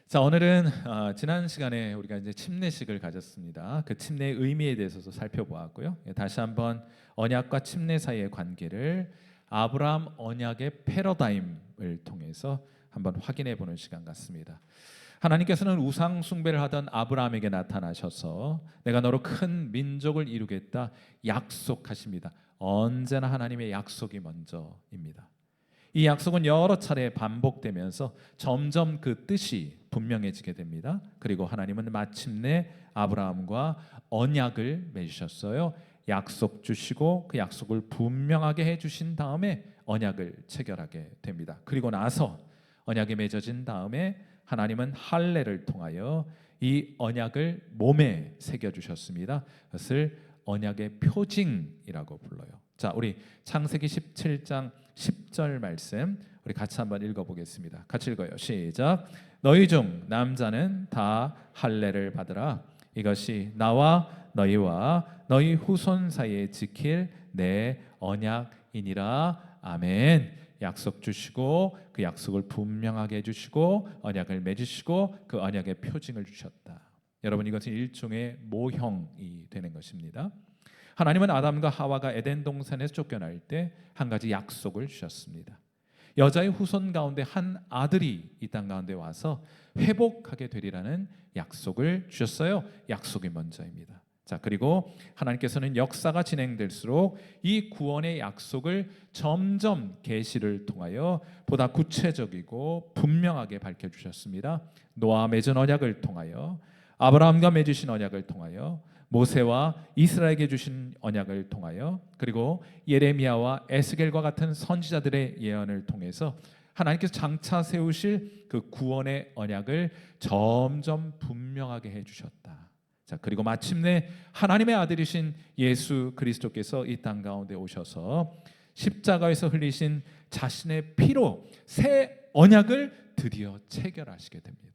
자, 오늘은 지난 시간에 우리가 이제 침례식을 가졌습니다. 그 침례의 의미에 대해서도 살펴보았고요. 다시 한번 언약과 침례 사이의 관계를 아브라함 언약의 패러다임을 통해서 한번 확인해 보는 시간 같습니다. 하나님께서는 우상 숭배를 하던 아브라함에게 나타나셔서 내가 너로 큰 민족을 이루겠다 약속하십니다. 언제나 하나님의 약속이 먼저입니다. 이 약속은 여러 차례 반복되면서 점점 그 뜻이 분명해지게 됩니다. 그리고 하나님은 마침내 아브라함과 언약을 맺으셨어요. 약속 주시고 그 약속을 분명하게 해주신 다음에 언약을 체결하게 됩니다. 그리고 나서 언약이 맺어진 다음에 하나님은 할례를 통하여 이 언약을 몸에 새겨주셨습니다. 그것을 언약의 표징이라고 불러요. 자, 우리 창세기 17장 10절 말씀 우리 같이 한번 읽어보겠습니다. 같이 읽어요. 시작. 너희 중 남자는 다 할례를 받으라. 이것이 나와 너희와 너희 후손 사이에 지킬 내 언약이니라. 아멘. 약속 주시고 그 약속을 분명하게 해주시고 언약을 맺으시고 그 언약의 표징을 주셨다. 여러분, 이것은 일종의 모형이 되는 것입니다. 하나님은 아담과 하와가 에덴 동산에서 쫓겨날 때 한 가지 약속을 주셨습니다. 여자의 후손 가운데 한 아들이 이 땅 가운데 와서 회복하게 되리라는 약속을 주셨어요. 약속이 먼저입니다. 자, 그리고 하나님께서는 역사가 진행될수록 이 구원의 약속을 점점 계시를 통하여 보다 구체적이고 분명하게 밝혀주셨습니다. 노아와 맺은 언약을 통하여, 아브라함과 맺으신 언약을 통하여, 모세와 이스라엘에게 주신 언약을 통하여, 그리고 예레미야와 에스겔과 같은 선지자들의 예언을 통해서 하나님께서 장차 세우실 그 구원의 언약을 점점 분명하게 해주셨다. 자, 그리고 마침내 하나님의 아들이신 예수 그리스도께서 이 땅 가운데 오셔서 십자가에서 흘리신 자신의 피로 새 언약을 드디어 체결하시게 됩니다.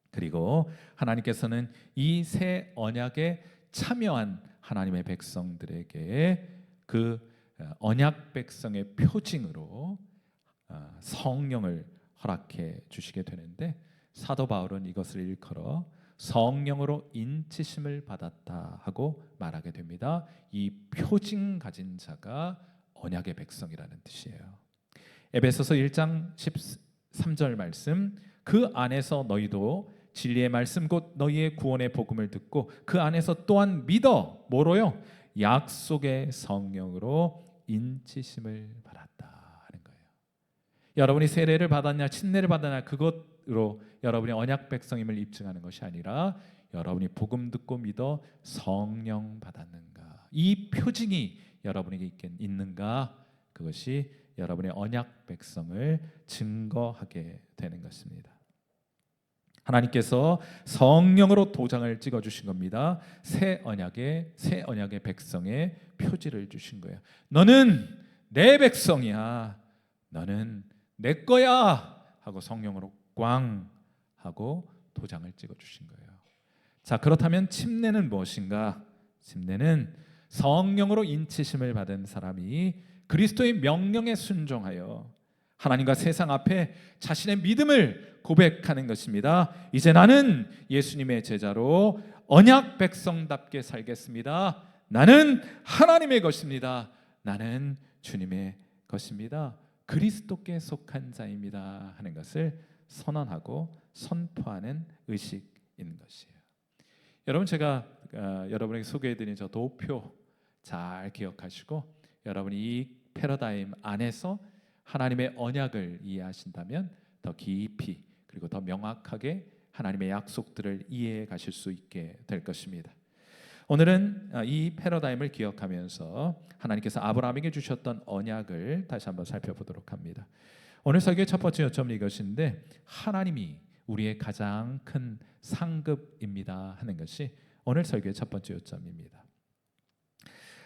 그리고 하나님께서는 이 새 언약에 참여한 하나님의 백성들에게 그 언약 백성의 표징으로 성령을 허락해 주시게 되는데, 사도 바울은 이것을 일컬어 성령으로 인치심을 받았다 하고 말하게 됩니다. 이 표징 가진 자가 언약의 백성이라는 뜻이에요. 에베소서 1장 13절 말씀, 그 안에서 너희도 진리의 말씀 곧 너희의 구원의 복음을 듣고 그 안에서 또한 믿어 뭐로요? 약속의 성령으로 인치심을 받았다 하는 거예요. 여러분이 세례를 받았냐 침례를 받았냐 그것으로 여러분이 언약 백성임을 입증하는 것이 아니라 여러분이 복음 듣고 믿어 성령 받았는가, 이 표징이 여러분에게 있는가, 그것이 여러분의 언약 백성을 증거하게 되는 것입니다. 하나님께서 성령으로 도장을 찍어주신 겁니다. 새 언약의 백성의 표지를 주신 거예요. 너는 내 백성이야, 너는 내 거야 하고 성령으로 꽝 하고 도장을 찍어주신 거예요. 자, 그렇다면 침례는 무엇인가? 침례는 성령으로 인치심을 받은 사람이 그리스도의 명령에 순종하여 하나님과 세상 앞에 자신의 믿음을 고백하는 것입니다. 이제 나는 예수님의 제자로 언약 백성답게 살겠습니다. 나는 하나님의 것입니다. 나는 주님의 것입니다. 그리스도께 속한 자입니다 하는 것을 선언하고 선포하는 의식인 것이에요. 여러분, 제가 여러분에게 소개해드린 저 도표 잘 기억하시고, 여러분이 이 패러다임 안에서 하나님의 언약을 이해하신다면 더 깊이 그리고 더 명확하게 하나님의 약속들을 이해해 가실 수 있게 될 것입니다. 오늘은 이 패러다임을 기억하면서 하나님께서 아브라함에게 주셨던 언약을 다시 한번 살펴보도록 합니다. 오늘 설교의 첫 번째 요점은 이것인데, 하나님이 우리의 가장 큰 상급입니다 하는 것이 오늘 설교의 첫 번째 요점입니다.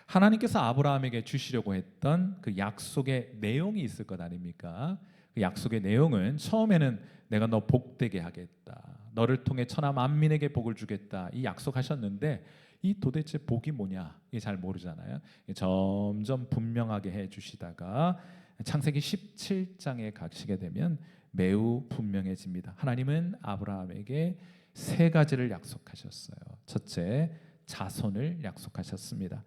하나님께서 아브라함에게 주시려고 했던 그 약속의 내용이 있을 것 아닙니까? 그 약속의 내용은 처음에는 내가 너 복되게 하겠다, 너를 통해 천하 만민에게 복을 주겠다, 이 약속하셨는데 이 도대체 복이 뭐냐 이게 잘 모르잖아요. 점점 분명하게 해주시다가 창세기 17장에 가시게 되면 매우 분명해집니다. 하나님은 아브라함에게 세 가지를 약속하셨어요. 첫째, 자손을 약속하셨습니다.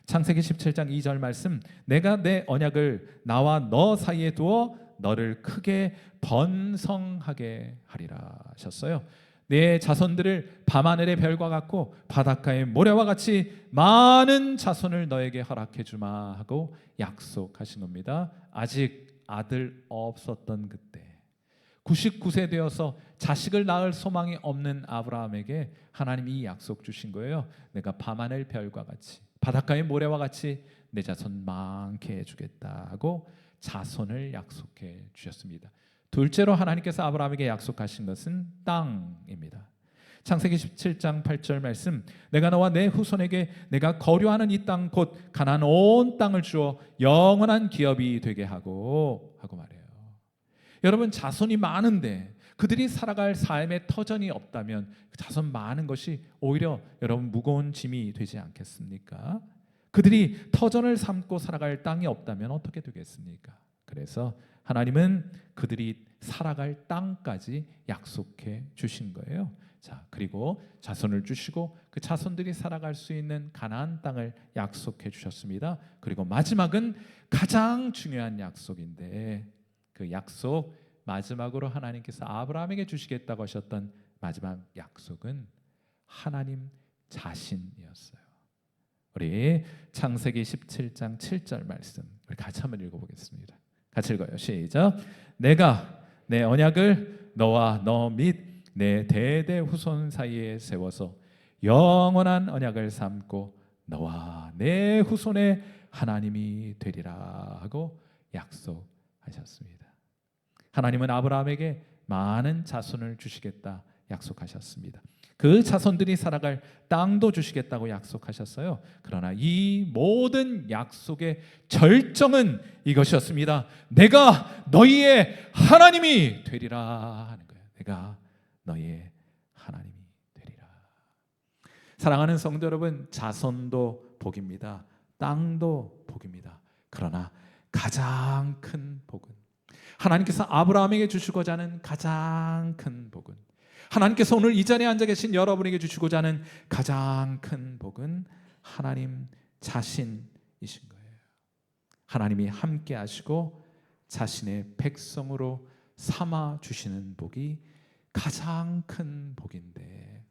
창세기 17장 2절 말씀, 내가 내 언약을 나와 너 사이에 두어 너를 크게 번성하게 하리라 하셨어요. 내 자손들을 밤하늘의 별과 같고 바닷가의 모래와 같이 많은 자손을 너에게 허락해 주마 하고 약속하신 겁니다. 아직 아들 없었던 그때 99세 되어서 자식을 낳을 소망이 없는 아브라함에게 하나님이 이 약속 주신 거예요. 내가 밤하늘 별과 같이 바닷가의 모래와 같이 내 자손 많게 해주겠다 하고 자손을 약속해 주셨습니다. 둘째로 하나님께서 아브라함에게 약속하신 것은 땅입니다. 창세기 17장 8절 말씀, 내가 너와 내 후손에게 내가 거류하는 이 땅 곧 가나안 온 땅을 주어 영원한 기업이 되게 하고 말해요. 여러분, 자손이 많은데 그들이 살아갈 삶의 터전이 없다면 자손 많은 것이 오히려 여러분 무거운 짐이 되지 않겠습니까? 그들이 터전을 삼고 살아갈 땅이 없다면 어떻게 되겠습니까? 그래서 하나님은 그들이 살아갈 땅까지 약속해 주신 거예요. 자, 그리고 자손을 주시고 그 자손들이 살아갈 수 있는 가나안 땅을 약속해 주셨습니다. 그리고 마지막은 가장 중요한 약속인데 그 약속, 마지막으로 하나님께서 아브라함에게 주시겠다고 하셨던 마지막 약속은 하나님 자신이었어요. 우리 창세기 17장 7절 말씀 우리 같이 한번 읽어보겠습니다. 같이 읽어요. 시작. 내가 내 언약을 너와 너 및 내 대대 후손 사이에 세워서 영원한 언약을 삼고 너와 내 후손의 하나님이 되리라 하고 약속하셨습니다. 하나님은 아브라함에게 많은 자손을 주시겠다 약속하셨습니다. 그 자손들이 살아갈 땅도 주시겠다고 약속하셨어요. 그러나 이 모든 약속의 절정은 이것이었습니다. 내가 너희의 하나님이 되리라 하는 거예요. 내가 너희의 하나님이 되리라. 사랑하는 성도 여러분, 자손도 복입니다. 땅도 복입니다. 그러나 가장 큰 복은 하나님께서 아브라함에게 주시고자 하는 가장 큰 복은 하나님께서 오늘 이 자리에 앉아 계신 여러분에게 주시고자 하는 가장 큰 복은 하나님 자신이신 거예요. 하나님이 함께 하시고 자신의 백성으로 삼아 주시는 복이 가장 큰 복인데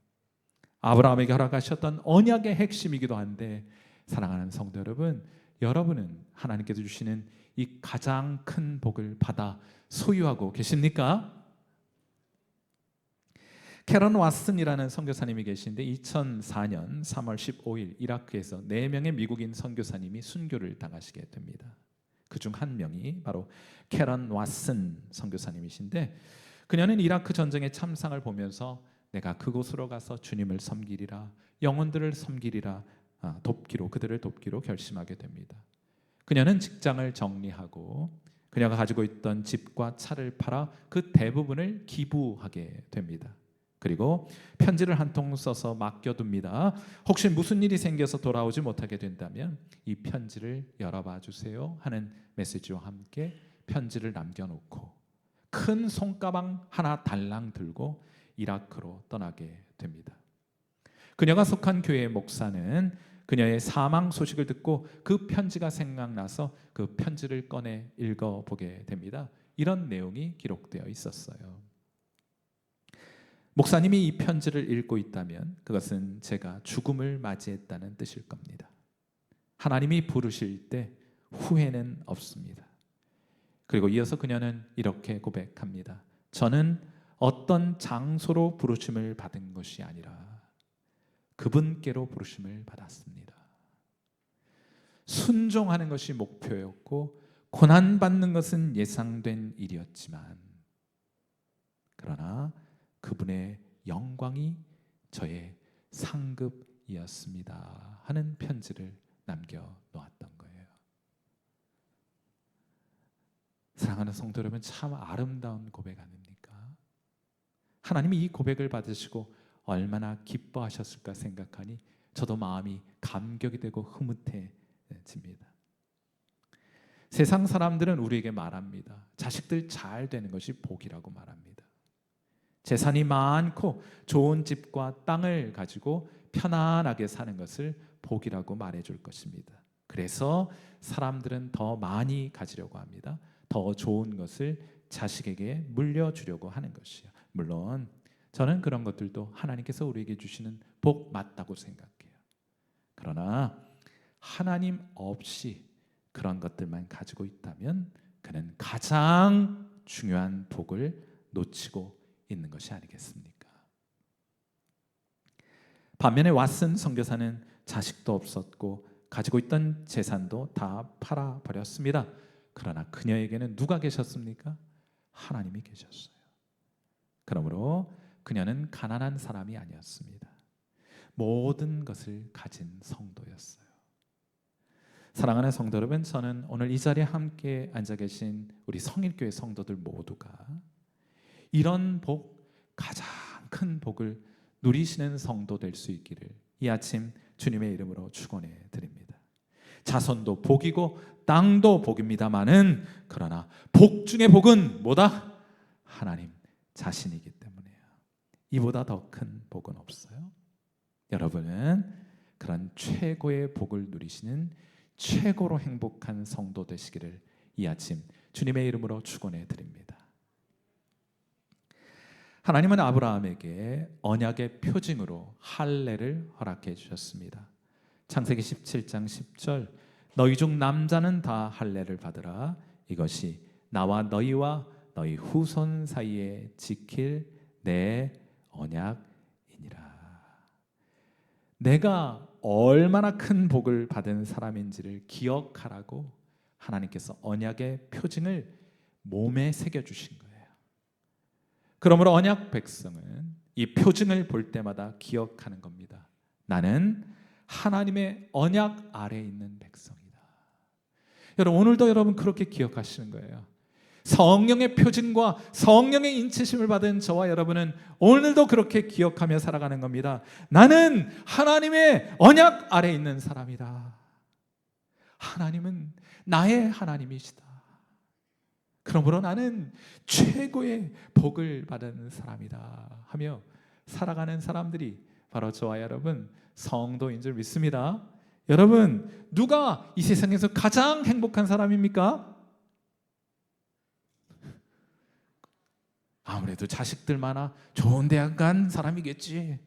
아브라함에게 허락하셨던 언약의 핵심이기도 한데 사랑하는 성도 여러분, 여러분은 하나님께서 주시는 이 가장 큰 복을 받아 소유하고 계십니까? 캐런 왓슨이라는 선교사님이 계신데 2004년 3월 15일 이라크에서 4명의 미국인 선교사님이 순교를 당하시게 됩니다. 그중 한 명이 바로 캐런 왓슨 선교사님이신데 그녀는 이라크 전쟁의 참상을 보면서 내가 그곳으로 가서 주님을 섬기리라, 영혼들을 섬기리라, 그들을 돕기로 결심하게 됩니다. 그녀는 직장을 정리하고 그녀가 가지고 있던 집과 차를 팔아 그 대부분을 기부하게 됩니다. 그리고 편지를 한 통 써서 맡겨둡니다. 혹시 무슨 일이 생겨서 돌아오지 못하게 된다면 이 편지를 열어봐 주세요 하는 메시지와 함께 편지를 남겨놓고 큰 손가방 하나 달랑 들고 이라크로 떠나게 됩니다. 그녀가 속한 교회의 목사는 그녀의 사망 소식을 듣고 그 편지가 생각나서 그 편지를 꺼내 읽어보게 됩니다. 이런 내용이 기록되어 있었어요. 목사님이 이 편지를 읽고 있다면 그것은 제가 죽음을 맞이했다는 뜻일 겁니다. 하나님이 부르실 때 후회는 없습니다. 그리고 이어서 그녀는 이렇게 고백합니다. 저는 어떤 장소로 부르심을 받은 것이 아니라 그분께로 부르심을 받았습니다. 순종하는 것이 목표였고 고난받는 것은 예상된 일이었지만 그러나 그분의 영광이 저의 상급이었습니다 하는 편지를 남겨놓았던 거예요. 사랑하는 성도 여러분, 참 아름다운 고백 아닙니까? 하나님이 이 고백을 받으시고 얼마나 기뻐하셨을까 생각하니 저도 마음이 감격이 되고 흐뭇해집니다. 세상 사람들은 우리에게 말합니다. 자식들 잘 되는 것이 복이라고 말합니다. 재산이 많고 좋은 집과 땅을 가지고 편안하게 사는 것을 복이라고 말해줄 것입니다. 그래서 사람들은 더 많이 가지려고 합니다. 더 좋은 것을 자식에게 물려주려고 하는 것이요. 물론 저는 그런 것들도 하나님께서 우리에게 주시는 복 맞다고 생각해요. 그러나 하나님 없이 그런 것들만 가지고 있다면 그는 가장 중요한 복을 놓치고 있는 것이 아니겠습니까? 반면에 왓슨 선교사는 자식도 없었고 가지고 있던 재산도 다 팔아버렸습니다. 그러나 그녀에게는 누가 계셨습니까? 하나님이 계셨어요. 그러므로 그녀는 가난한 사람이 아니었습니다. 모든 것을 가진 성도였어요. 사랑하는 성도 여러분, 저는 오늘 이 자리에 함께 앉아 계신 우리 성일교회 성도들 모두가 이런 복, 가장 큰 복을 누리시는 성도 될 수 있기를 이 아침 주님의 이름으로 축원해 드립니다. 자손도 복이고 땅도 복입니다마는 그러나 복 중의 복은 뭐다? 하나님 자신이기 때문이에요. 이보다 더 큰 복은 없어요. 여러분은 그런 최고의 복을 누리시는 최고로 행복한 성도 되시기를 이 아침 주님의 이름으로 축원해 드립니다. 하나님은 아브라함에게 언약의 표징으로 할례를 허락해 주셨습니다. 창세기 17장 10절 너희 중 남자는 다 할례를 받으라. 이것이 나와 너희와 너희 후손 사이에 지킬 내 언약이니라. 내가 얼마나 큰 복을 받은 사람인지를 기억하라고 하나님께서 언약의 표징을 몸에 새겨주신 거예요. 그러므로 언약 백성은 이 표징을 볼 때마다 기억하는 겁니다. 나는 하나님의 언약 아래에 있는 백성이다. 여러분, 오늘도 여러분 그렇게 기억하시는 거예요. 성령의 표징과 성령의 인치심을 받은 저와 여러분은 오늘도 그렇게 기억하며 살아가는 겁니다. 나는 하나님의 언약 아래에 있는 사람이다. 하나님은 나의 하나님이시다. 그러므로 나는 최고의 복을 받은 사람이다 하며 살아가는 사람들이 바로 저와 여러분 성도인 줄 믿습니다. 여러분, 누가 이 세상에서 가장 행복한 사람입니까? 아무래도 자식들 많아 좋은 대학 간 사람이겠지.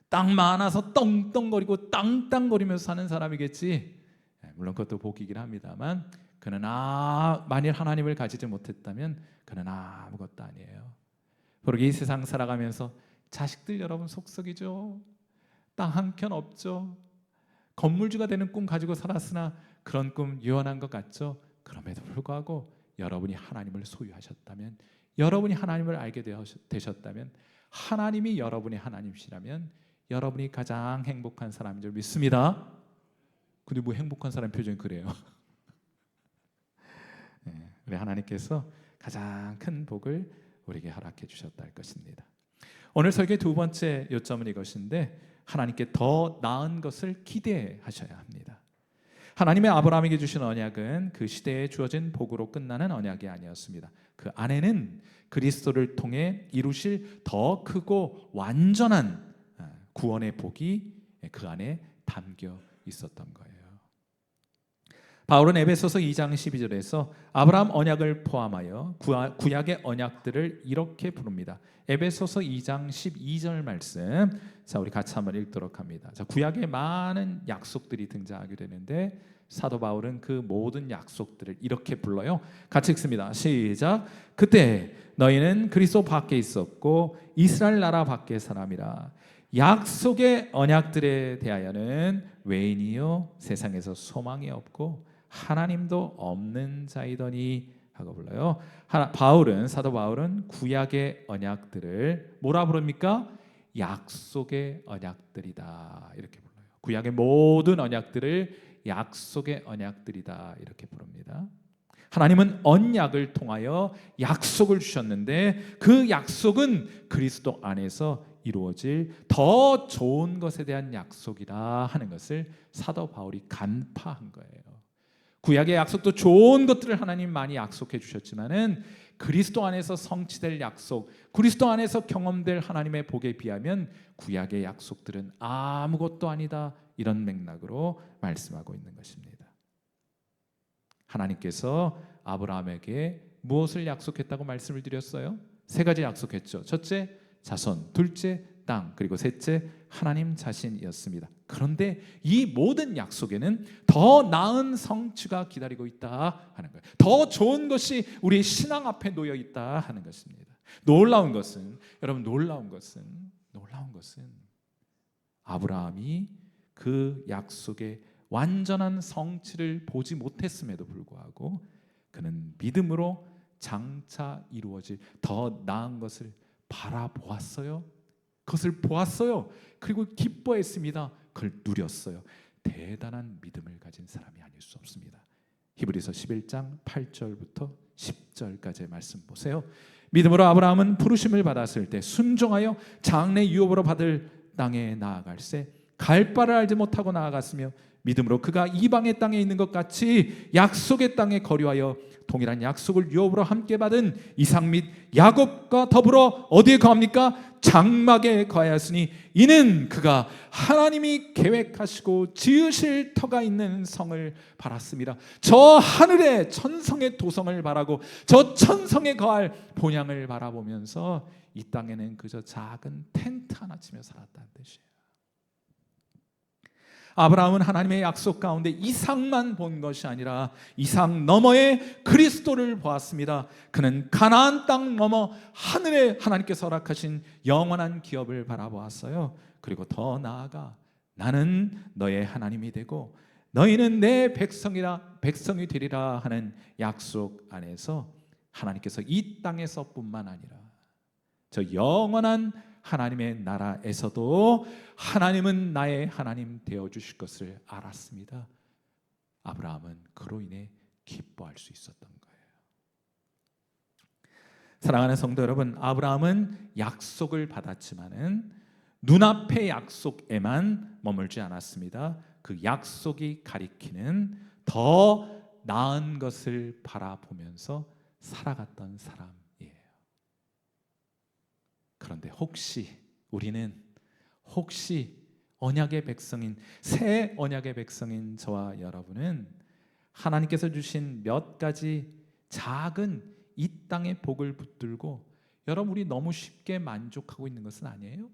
땅 많아서 떵떵거리고 땅땅거리면서 사는 사람이겠지. 물론 그것도 복이긴 합니다만 그는 만일 하나님을 가지지 못했다면 그는 아무것도 아니에요. 그러게 이 세상 살아가면서 자식들 여러분 속썩이죠. 땅 한 켠 없죠. 건물주가 되는 꿈 가지고 살았으나 그런 꿈 유한한 것 같죠. 그럼에도 불구하고 여러분이 하나님을 소유하셨다면, 여러분이 하나님을 알게 되셨다면, 하나님이 여러분의 하나님이시라면 여러분이 가장 행복한 사람인 줄 믿습니다. 근데 뭐 행복한 사람 표정이 그래요? 우리 하나님께서 가장 큰 복을 우리에게 허락해 주셨다 할 것입니다. 오늘 설교의 두 번째 요점은 이것인데, 하나님께 더 나은 것을 기대하셔야 합니다. 하나님의 아브라함에게 주신 언약은 그 시대에 주어진 복으로 끝나는 언약이 아니었습니다. 그 안에는 그리스도를 통해 이루실 더 크고 완전한 구원의 복이 그 안에 담겨 있었던 거예요. 바울은 에베소서 2장 12절에서 아브라함 언약을 포함하여 구약의 언약들을 이렇게 부릅니다. 에베소서 2장 12절 말씀, 자 우리 같이 한번 읽도록 합니다. 자, 구약에 많은 약속들이 등장하게 되는데 사도 바울은 그 모든 약속들을 이렇게 불러요. 같이 읽습니다. 시작. 그때 너희는 그리스도 밖에 있었고 이스라엘 나라 밖의 사람이라. 약속의 언약들에 대하여는 외인이요 세상에서 소망이 없고 하나님도 없는 자이더니 하고 불러요. 사도 바울은 구약의 언약들을 뭐라 부릅니까? 약속의 언약들이다 이렇게 불러요. 구약의 모든 언약들을 약속의 언약들이다 이렇게 부릅니다. 하나님은 언약을 통하여 약속을 주셨는데 그 약속은 그리스도 안에서 이루어질 더 좋은 것에 대한 약속이다 하는 것을 사도 바울이 간파한 거예요. 구약의 약속도 좋은 것들을 하나님 많이 약속해 주셨지만은 그리스도 안에서 성취될 약속, 그리스도 안에서 경험될 하나님의 복에 비하면 구약의 약속들은 아무것도 아니다, 이런 맥락으로 말씀하고 있는 것입니다. 하나님께서 아브라함에게 무엇을 약속했다고 말씀을 드렸어요? 세 가지 약속했죠. 첫째, 자손. 둘째, 땅. 그리고 셋째, 하나님 자신이었습니다. 그런데 이 모든 약속에는 더 나은 성취가 기다리고 있다 하는 거예요. 더 좋은 것이 우리의 신앙 앞에 놓여 있다 하는 것입니다. 놀라운 것은, 여러분, 놀라운 것은 아브라함이 그 약속의 완전한 성취를 보지 못했음에도 불구하고 그는 믿음으로 장차 이루어질 더 나은 것을 바라보았어요. 그것을 보았어요. 그리고 기뻐했습니다. 그걸 누렸어요. 대단한 믿음을 가진 사람이 아닐 수 없습니다. 히브리서 11장 8절부터 10절까지의 말씀 보세요. 믿음으로 아브라함은 부르심을 받았을 때 순종하여 장래 유업으로 받을 땅에 나아갈새 갈 바를 알지 못하고 나아갔으며 믿음으로 그가 이방의 땅에 있는 것 같이 약속의 땅에 거류하여 동일한 약속을 유업으로 함께 받은 이삭 및 야곱과 더불어 어디에 거합니까? 장막에 거하였으니 이는 그가 하나님이 계획하시고 지으실 터가 있는 성을 바랐습니다. 저 하늘의 천성의 도성을 바라고 저 천성에 거할 본향을 바라보면서 이 땅에는 그저 작은 텐트 하나 치며 살았다는 뜻이에요. 아브라함은 하나님의 약속 가운데 이삭만 본 것이 아니라 이삭 너머의 그리스도를 보았습니다. 그는 가나안 땅 너머 하늘에 하나님께서 허락하신 영원한 기업을 바라보았어요. 그리고 더 나아가 나는 너의 하나님이 되고 너희는 내 백성이 되리라 하는 약속 안에서 하나님께서 이 땅에서뿐만 아니라 저 영원한 하나님의 나라에서도 하나님은 나의 하나님 되어주실 것을 알았습니다. 아브라함은 그로 인해 기뻐할 수 있었던 거예요. 사랑하는 성도 여러분, 아브라함은 약속을 받았지만은 눈앞의 약속에만 머물지 않았습니다. 그 약속이 가리키는 더 나은 것을 바라보면서 살아갔던 사람이에요. 그런데 우리는 언약의 백성인 새 언약의 백성인 저와 여러분은 하나님께서 주신 몇 가지 작은 이 땅의 복을 붙들고 여러분 우리 너무 쉽게 만족하고 있는 것은 아니에요?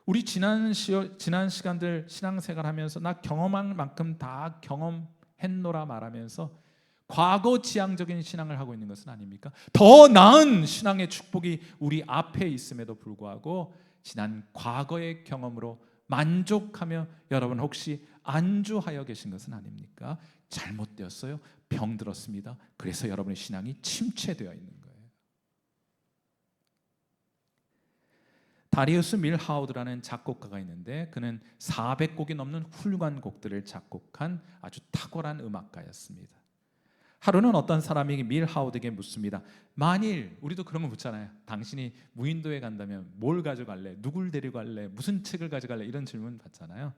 우리 지난 시간들 신앙생활하면서 나 경험한 만큼 다 경험했노라 말하면서 과거 지향적인 신앙을 하고 있는 것은 아닙니까? 더 나은 신앙의 축복이 우리 앞에 있음에도 불구하고 지난 과거의 경험으로 만족하며 여러분 혹시 안주하여 계신 것은 아닙니까? 잘못되었어요. 병들었습니다. 그래서 여러분의 신앙이 침체되어 있는 거예요. 다리우스 밀하우드라는 작곡가가 있는데 그는 400곡이 넘는 훌륭한 곡들을 작곡한 아주 탁월한 음악가였습니다. 하루는 어떤 사람이 밀하우드에게 묻습니다. 만일 우리도 그런 거 묻잖아요. 당신이 무인도에 간다면 뭘 가져갈래? 누굴 데리고 갈래? 무슨 책을 가져갈래? 이런 질문 받잖아요.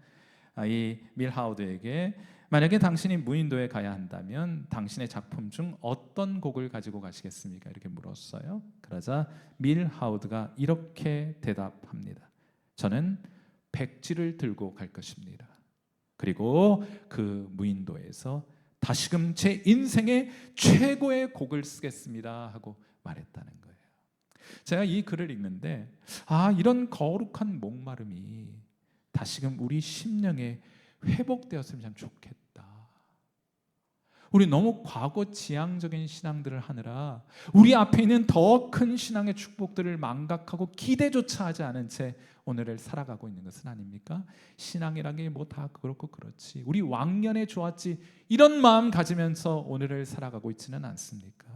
이 밀하우드에게 만약에 당신이 무인도에 가야 한다면 당신의 작품 중 어떤 곡을 가지고 가시겠습니까? 이렇게 물었어요. 그러자 밀하우드가 이렇게 대답합니다. 저는 백지를 들고 갈 것입니다. 그리고 그 무인도에서 다시금 제 인생의 최고의 곡을 쓰겠습니다 하고 말했다는 거예요. 제가 이 글을 읽는데 이런 거룩한 목마름이 다시금 우리 심령에 회복되었으면 참 좋겠다. 우리 너무 과거 지향적인 신앙들을 하느라 우리 앞에 있는 더 큰 신앙의 축복들을 망각하고 기대조차 하지 않은 채 오늘을 살아가고 있는 것은 아닙니까? 신앙이란 게 뭐 다 그렇고 그렇지, 우리 왕년에 좋았지, 이런 마음 가지면서 오늘을 살아가고 있지는 않습니까?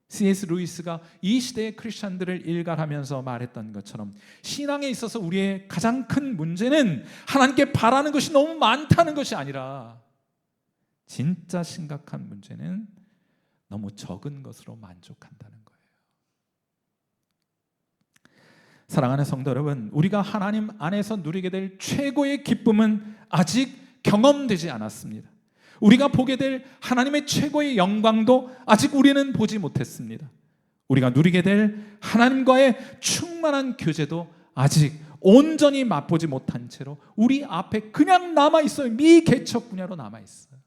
C.S. 루이스가 이 시대의 크리스천들을 일갈하면서 말했던 것처럼 신앙에 있어서 우리의 가장 큰 문제는 하나님께 바라는 것이 너무 많다는 것이 아니라 진짜 심각한 문제는 너무 적은 것으로 만족한다는 거예요. 사랑하는 성도 여러분, 우리가 하나님 안에서 누리게 될 최고의 기쁨은 아직 경험되지 않았습니다. 우리가 보게 될 하나님의 최고의 영광도 아직 우리는 보지 못했습니다. 우리가 누리게 될 하나님과의 충만한 교제도 아직 온전히 맛보지 못한 채로 우리 앞에 그냥 남아있어요. 미개척 분야로 남아있어요.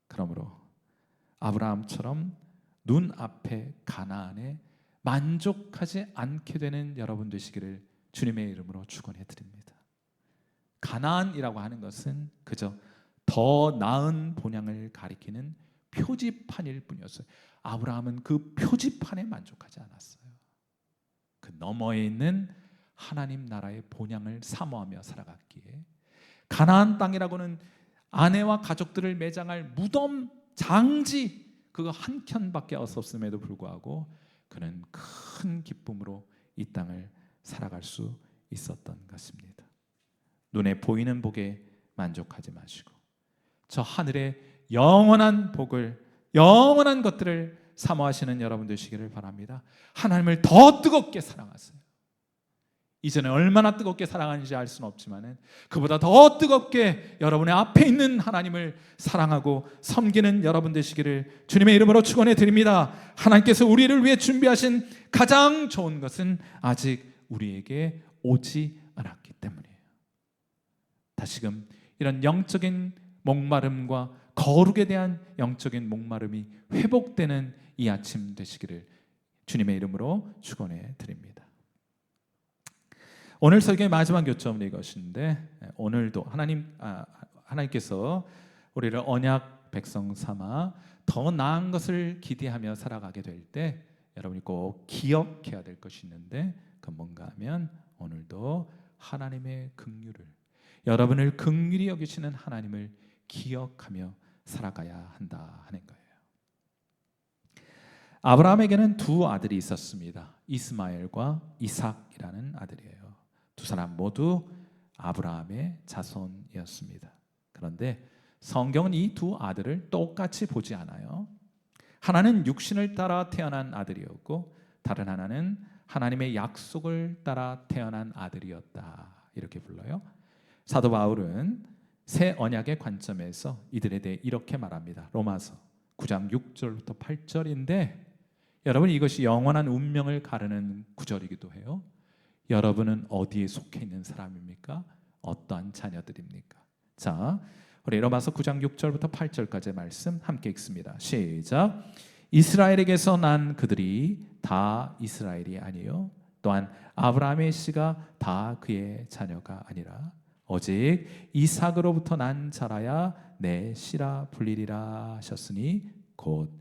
그러므로 아브라함처럼 눈앞에 가나안에 만족하지 않게 되는 여러분 되시기를 주님의 이름으로 축원해 드립니다. 가나안이라고 하는 것은 그저 더 나은 본향을 가리키는 표지판일 뿐이었어요. 아브라함은 그 표지판에 만족하지 않았어요. 그 너머에 있는 하나님 나라의 본향을 사모하며 살아갔기에 가나안 땅이라고는 아내와 가족들을 매장할 무덤 장지 그거 한 켠밖에 없었음에도 불구하고 그는 큰 기쁨으로 이 땅을 살아갈 수 있었던 것입니다. 눈에 보이는 복에 만족하지 마시고 저 하늘의 영원한 복을, 영원한 것들을 사모하시는 여러분 되시기를 바랍니다. 하나님을 더 뜨겁게 사랑하세요. 이전에 얼마나 뜨겁게 사랑하는지 알 수는 없지만 그보다 더 뜨겁게 여러분의 앞에 있는 하나님을 사랑하고 섬기는 여러분 되시기를 주님의 이름으로 축원해 드립니다. 하나님께서 우리를 위해 준비하신 가장 좋은 것은 아직 우리에게 오지 않았기 때문이에요. 다시금 이런 영적인 목마름과 거룩에 대한 영적인 목마름이 회복되는 이 아침 되시기를 주님의 이름으로 축원해 드립니다. 오늘 설교의 마지막 교점은 이것인데 오늘도 하나님께서 우리를 언약 백성 삼아 더 나은 것을 기대하며 살아가게 될 때 여러분이 꼭 기억해야 될 것이 있는데 그건 뭔가 하면 오늘도 하나님의 긍휼을, 여러분을 긍휼히 여기시는 하나님을 기억하며 살아가야 한다 하는 거예요. 아브라함에게는 두 아들이 있었습니다. 이스마엘과 이삭이라는 아들이에요. 두 사람 모두 아브라함의 자손이었습니다. 그런데 성경은 이 두 아들을 똑같이 보지 않아요. 하나는 육신을 따라 태어난 아들이었고 다른 하나는 하나님의 약속을 따라 태어난 아들이었다. 이렇게 불러요. 사도 바울은 새 언약의 관점에서 이들에 대해 이렇게 말합니다. 로마서 9장 6절부터 8절인데 여러분 이것이 영원한 운명을 가르는 구절이기도 해요. 여러분은 어디에 속해 있는 사람입니까? 어떠한 자녀들입니까? 자, 우리 로마서 9장 6절부터 8절까지의 말씀 함께 읽습니다. 시작. 이스라엘에게서 난 그들이 다 이스라엘이 아니요 또한 아브라함의 씨가 다 그의 자녀가 아니라 오직 이삭으로부터 난 자라야 내 씨라 불리리라 하셨으니 곧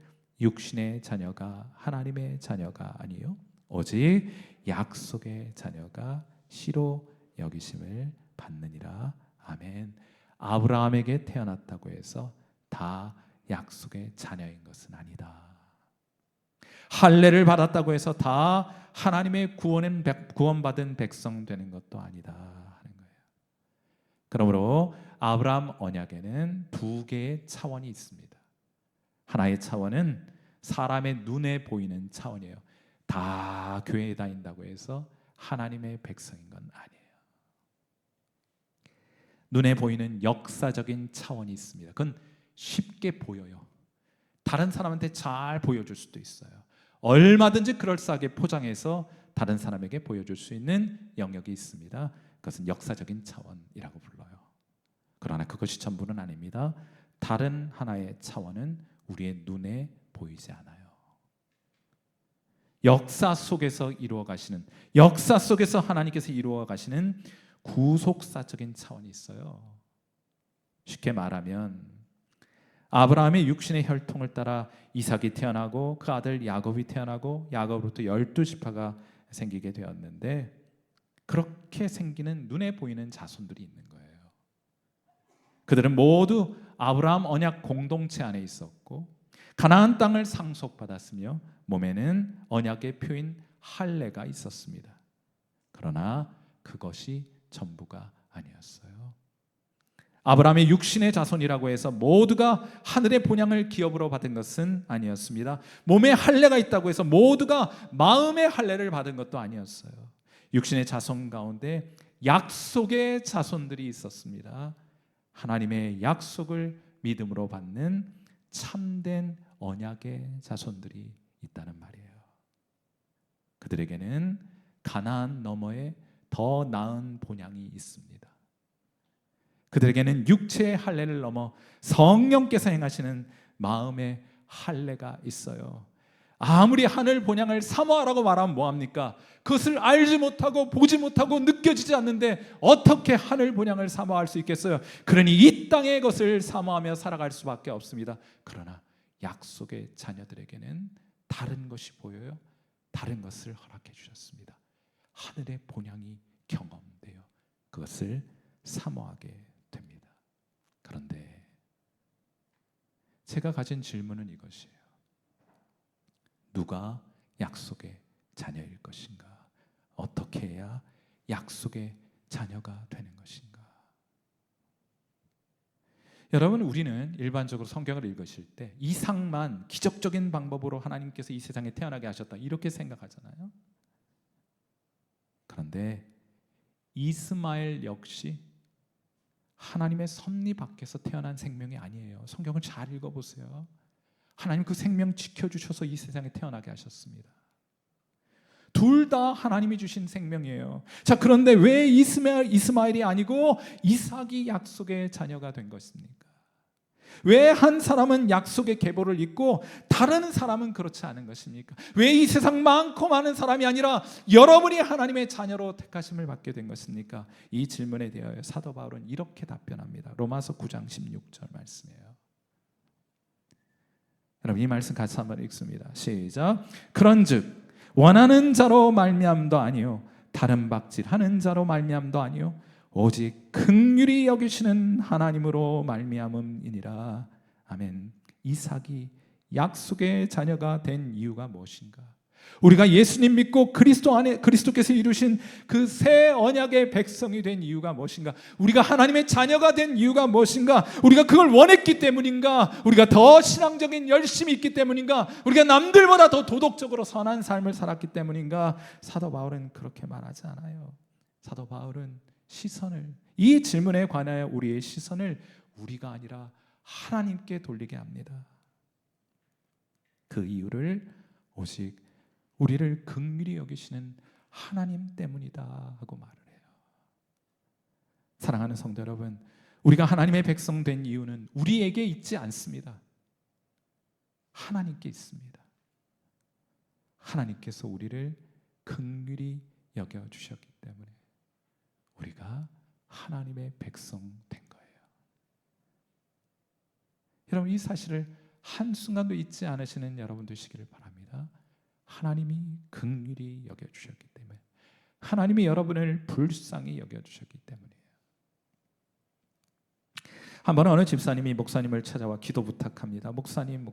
육신의 자녀가 하나님의 자녀가 아니요 오직 약속의 자녀가 씨로 여기심을 받느니라. 아멘. 아브라함에게 태어났다고 해서 다 약속의 자녀인 것은 아니다. 할례를 받았다고 해서 다 하나님의 구원받은 백성 되는 것도 아니다 하는 거예요. 그러므로 아브라함 언약에는 두 개의 차원이 있습니다. 하나의 차원은 사람의 눈에 보이는 차원이에요. 다 교회에 다닌다고 해서 하나님의 백성인 건 아니에요. 눈에 보이는 역사적인 차원이 있습니다. 그건 쉽게 보여요. 다른 사람한테 잘 보여줄 수도 있어요. 얼마든지 그럴싸하게 포장해서 다른 사람에게 보여줄 수 있는 영역이 있습니다. 그것은 역사적인 차원이라고 불러요. 그러나 그것이 전부는 아닙니다. 다른 하나의 차원은 우리의 눈에 보이지 않아요. 역사 속에서 이루어 가시는, 역사 속에서 하나님께서 이루어 가시는 구속사적인 차원이 있어요. 쉽게 말하면 아브라함의 육신의 혈통을 따라 이삭이 태어나고 그 아들 야곱이 태어나고 야곱으로부터 12지파가 생기게 되었는데 그렇게 생기는 눈에 보이는 자손들이 있는 거예요. 그들은 모두 아브라함 언약 공동체 안에 있었고 가나안 땅을 상속받았으며 몸에는 언약의 표인 할례가 있었습니다. 그러나 그것이 전부가 아니었어요. 아브라함의 육신의 자손이라고 해서 모두가 하늘의 본향을 기업으로 받은 것은 아니었습니다. 몸에 할례가 있다고 해서 모두가 마음의 할례를 받은 것도 아니었어요. 육신의 자손 가운데 약속의 자손들이 있었습니다. 하나님의 약속을 믿음으로 받는 참된 언약의 자손들이 있다는 말이에요. 그들에게는 가나안 너머에 더 나은 본향이 있습니다. 그들에게는 육체의 할례를 넘어 성령께서 행하시는 마음의 할례가 있어요. 아무리 하늘 본향을 사모하라고 말하면 뭐합니까? 그것을 알지 못하고 보지 못하고 느껴지지 않는데 어떻게 하늘 본향을 사모할 수 있겠어요? 그러니 이 땅의 것을 사모하며 살아갈 수밖에 없습니다. 그러나 약속의 자녀들에게는 다른 것이 보여요. 다른 것을 허락해 주셨습니다. 하늘의 본향이 경험되어 그것을 사모하게 됩니다. 그런데 제가 가진 질문은 이것이에요. 누가 약속의 자녀일 것인가? 어떻게 해야 약속의 자녀가 되는 것인가? 여러분, 우리는 일반적으로 성경을 읽으실 때 이상만 기적적인 방법으로 하나님께서 이 세상에 태어나게 하셨다 이렇게 생각하잖아요. 그런데 이스마엘 역시 하나님의 섭리 밖에서 태어난 생명이 아니에요. 성경을 잘 읽어보세요. 하나님 그 생명 지켜주셔서 이 세상에 태어나게 하셨습니다. 둘 다 하나님이 주신 생명이에요. 자, 그런데 왜 이스마엘이 아니고 이삭이 약속의 자녀가 된 것입니까? 왜 한 사람은 약속의 계보를 잇고 다른 사람은 그렇지 않은 것입니까? 왜 이 세상 많고 많은 사람이 아니라 여러분이 하나님의 자녀로 택하심을 받게 된 것입니까? 이 질문에 대하여 사도 바울은 이렇게 답변합니다. 로마서 9장 16절 말씀이에요. 여러분, 이 말씀 같이 한번 읽습니다. 시작. 그런즉 원하는 자로 말미암도 아니요 다른 박질하는 자로 말미암도 아니요 오직 긍휼히 여기시는 하나님으로 말미암음이니라. 아멘. 이삭이 약속의 자녀가 된 이유가 무엇인가? 우리가 예수님 믿고 그리스도 안에 그리스도께서 이루신 그 새 언약의 백성이 된 이유가 무엇인가? 우리가 하나님의 자녀가 된 이유가 무엇인가? 우리가 그걸 원했기 때문인가? 우리가 더 신앙적인 열심이 있기 때문인가? 우리가 남들보다 더 도덕적으로 선한 삶을 살았기 때문인가? 사도 바울은 그렇게 말하지 않아요. 사도 바울은 이 질문에 관하여 우리의 시선을 우리가 아니라 하나님께 돌리게 합니다. 그 이유를 오직 우리를 긍휼히 여기시는 하나님 때문이다 하고 말을 해요. 사랑하는 성도 여러분, 우리가 하나님의 백성 된 이유는 우리에게 있지 않습니다. 하나님께 있습니다. 하나님께서 우리를 긍휼히 여겨주셨기 때문에 우리가 하나님의 백성 된 거예요. 여러분, 이 사실을 한순간도 잊지 않으시는 여러분 되시기를 바랍니다. 하나님이 긍휼히 여겨주셨기 때문에, 하나님이 여러분을 불쌍히 여겨주셨기 때문이에요. 한 번은 어느 집사님이 목사님을 찾아와 기도 부탁합니다. 목사님,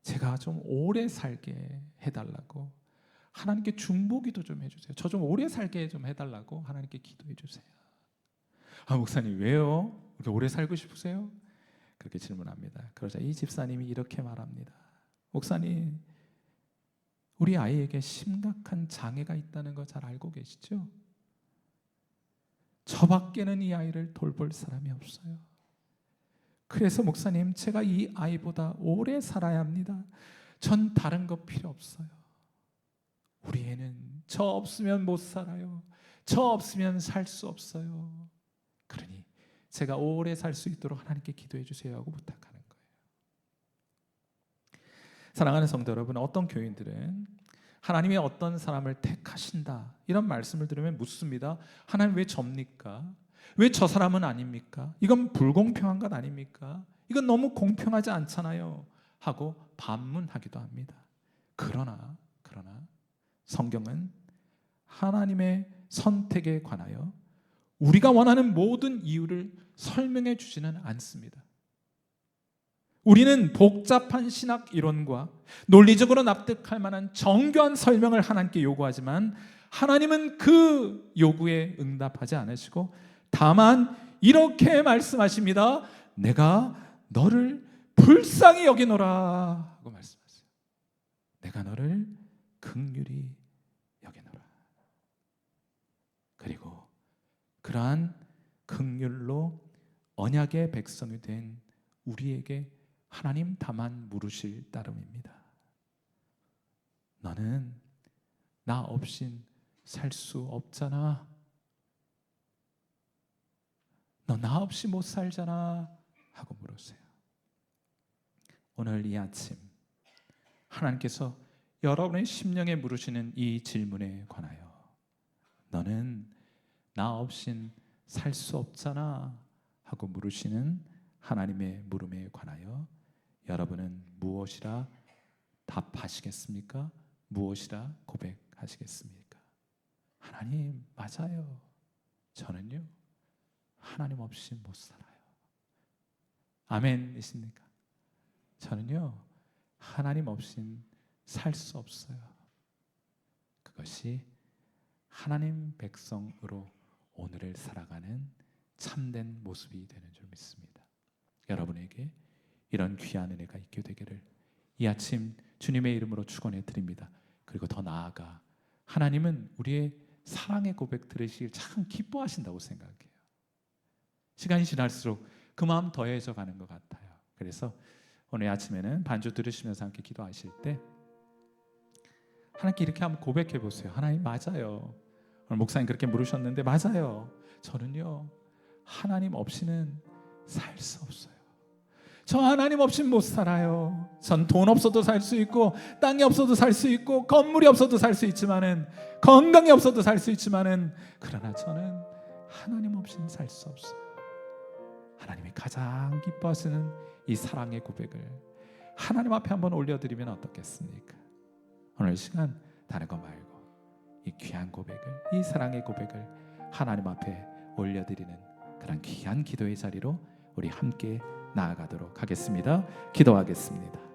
제가 좀 오래 살게 해달라고 하나님께 중보기도 좀 해주세요. 저 좀 오래 살게 좀 해달라고 하나님께 기도해 주세요. 아, 목사님 왜요? 그렇게 오래 살고 싶으세요? 그렇게 질문합니다. 그러자 이 집사님이 이렇게 말합니다. 목사님, 우리 아이에게 심각한 장애가 있다는 거 잘 알고 계시죠? 저밖에는 이 아이를 돌볼 사람이 없어요. 그래서 목사님, 제가 이 아이보다 오래 살아야 합니다. 전 다른 거 필요 없어요. 우리 애는 저 없으면 못 살아요. 저 없으면 살 수 없어요. 그러니 제가 오래 살 수 있도록 하나님께 기도해 주세요 하고 부탁하는 거예요. 사랑하는 성도 여러분, 어떤 교인들은 하나님이 어떤 사람을 택하신다 이런 말씀을 들으면 묻습니다. 하나님 왜 접니까? 왜 저 사람은 아닙니까? 이건 불공평한 것 아닙니까? 이건 너무 공평하지 않잖아요 하고 반문하기도 합니다. 그러나 성경은 하나님의 선택에 관하여 우리가 원하는 모든 이유를 설명해 주지는 않습니다. 우리는 복잡한 신학 이론과 논리적으로 납득할 만한 정교한 설명을 하나님께 요구하지만 하나님은 그 요구에 응답하지 않으시고 다만 이렇게 말씀하십니다. 내가 너를 불쌍히 여기노라 하고 말씀하세요. 내가 너를 긍휼히 여기노라. 그리고 그러한 긍휼로 언약의 백성이 된 우리에게 하나님 다만 물으실 따름입니다. 너는 나 없인 살 수 없잖아. 너 나 없이 못 살잖아 하고 물으세요. 오늘 이 아침 하나님께서 여러분의 심령에 물으시는 이 질문에 관하여 너는 나 없인 살 수 없잖아 하고 물으시는 하나님의 물음에 관하여 여러분은 무엇이라 답하시겠습니까? 무엇이라 고백하시겠습니까? 하나님, 맞아요. 저는요 하나님 없이 못 살아요. 아멘이십니까? 저는요 하나님 없인 살 수 없어요. 그것이 하나님 백성으로 오늘을 살아가는 참된 모습이 되는 줄 믿습니다. 여러분에게 이런 귀한 은혜가 있게 되기를 이 아침 주님의 이름으로 축원해 드립니다. 그리고 더 나아가 하나님은 우리의 사랑의 고백 들으시길 참 기뻐하신다고 생각해요. 시간이 지날수록 그 마음 더해져 가는 것 같아요. 그래서 오늘 아침에는 반주 들으시면서 함께 기도하실 때 하나님께 이렇게 한번 고백해 보세요. 하나님, 맞아요. 오늘 목사님 그렇게 물으셨는데 맞아요. 저는요 하나님 없이는 살 수 없어요. 저 하나님 없이는 못 살아요. 전 돈 없어도 살 수 있고 땅이 없어도 살 수 있고 건물이 없어도 살 수 있지만은 건강이 없어도 살 수 있지만은 그러나 저는 하나님 없이는 살 수 없어요. 하나님이 가장 기뻐하시는 이 사랑의 고백을 하나님 앞에 한번 올려드리면 어떻겠습니까? 오늘 시간 다른 거 말고 이 귀한 고백을, 이 사랑의 고백을 하나님 앞에 올려드리는 그런 귀한 기도의 자리로 우리 함께 나아가도록 하겠습니다. 기도하겠습니다.